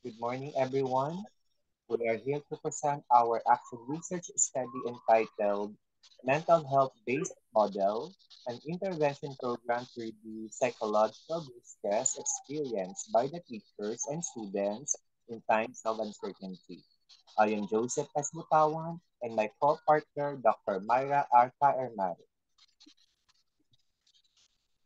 Good morning, everyone. We are here to present our action research study entitled Mental Health Based Model, an intervention program to reduce psychological distress experienced by the teachers and students in times of uncertainty. I am Joseph S. Butawan and my co-partner, Dr. Myra Arca Hermano.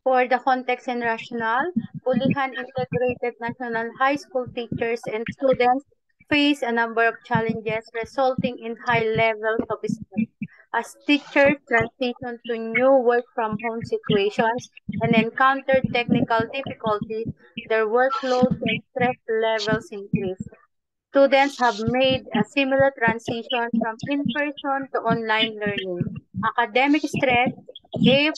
For the context and rationale, Bulihan Integrated National High School teachers and students face a number of challenges resulting in high levels of stress. As teachers transition to new work from home situations and encounter technical difficulties, their workloads and stress levels increase. Students have made a similar transition from in-person to online learning. Academic stress, if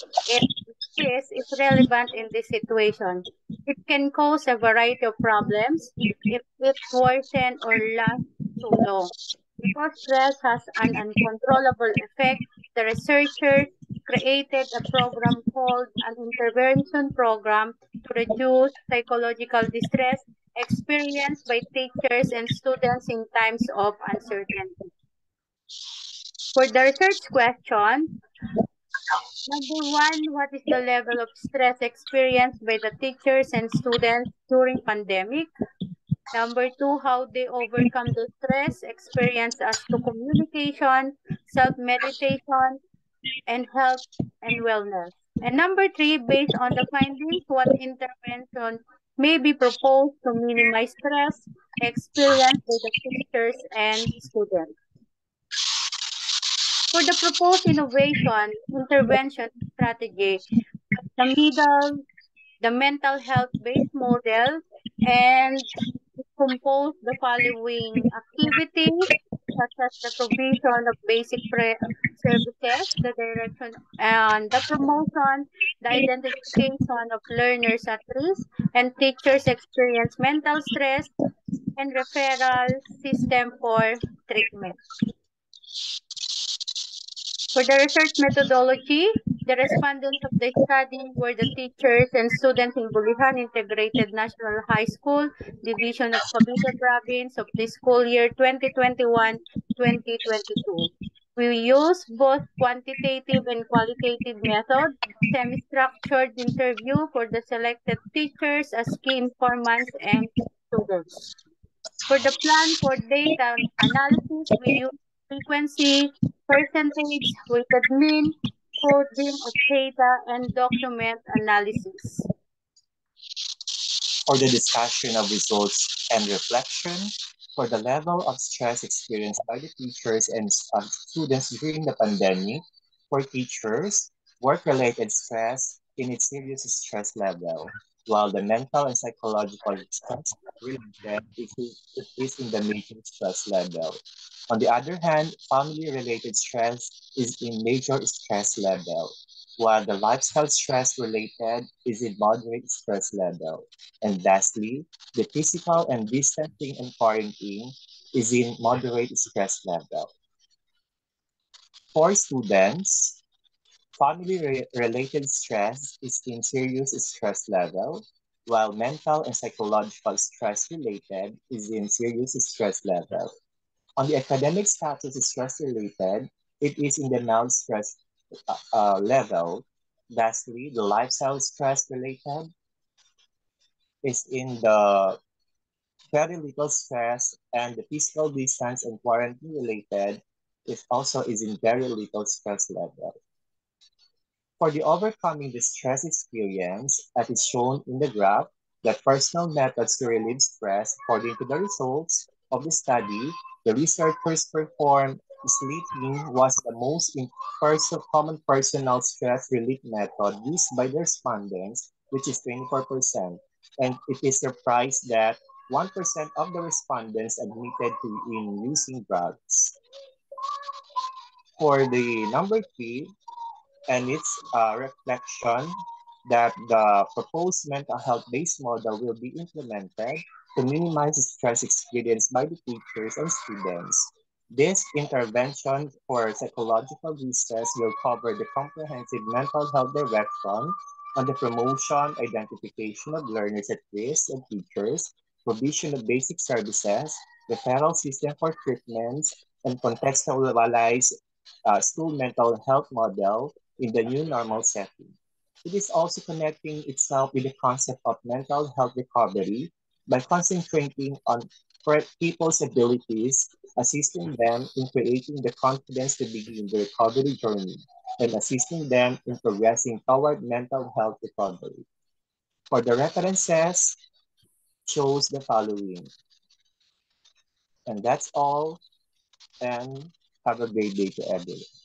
it is relevant in this situation. It can cause a variety of problems if it worsens or lasts too long. Because stress has an uncontrollable effect, the researchers created a program called an intervention program to reduce psychological distress experienced by teachers and students in times of uncertainty. For the research question, number one, what is the level of stress experienced by the teachers and students during pandemic? Number two, how they overcome the stress experienced as to communication, self-meditation, and health and wellness. And number three, based on the findings, what intervention may be proposed to minimize stress experienced by the teachers and students. For the proposed innovation, intervention strategy, the middle, the mental health based model, and compose the following activities such as the provision of basic services, the direction and the promotion, the identification of learners at risk, and teachers experience mental stress, and referral system for treatment. For the research methodology, the respondents of the study were the teachers and students in Bulihan Integrated National High School, Division of Cavite Province of the school year 2021-2022. We use both quantitative and qualitative methods, semi-structured interview for the selected teachers as key informants and students. For the plan for data analysis, we use frequency, percentage, weighted mean, coding of data, and document analysis. For the discussion of results and reflection, for the level of stress experienced by the teachers and students during the pandemic, for teachers, work-related stress in its serious stress level, while the mental and psychological stress related is in the major stress level. On the other hand, family-related stress is in major stress level, while the lifestyle stress related is in moderate stress level. And lastly, the physical and distancing and quarantine is in moderate stress level. For students, family related stress is in serious stress level, while mental and psychological stress related is in serious stress level. On the academic status stress related, it is in the mild stress level. Lastly, the lifestyle stress related is in the very little stress, and the physical distance and quarantine related is also is in very little stress level. For the overcoming the stress experience, as is shown in the graph, the personal methods to relieve stress according to the results of the study, the researchers performed sleeping was the most common personal stress relief method used by the respondents, which is 24%. And it is surprised that 1% of the respondents admitted to in using drugs. For the number three, and its reflection that the proposed mental health based model will be implemented to minimize the stress experienced by the teachers and students. This intervention for psychological distress will cover the comprehensive mental health direction on the promotion, identification of learners at risk and teachers, provision of basic services, referral system for treatments, and contextualized school mental health model in the new normal setting. It is also connecting itself with the concept of mental health recovery by concentrating on people's abilities, assisting them in creating the confidence to begin the recovery journey, and assisting them in progressing toward mental health recovery. For the references, shows the following. And that's all, and have a great day to everyone.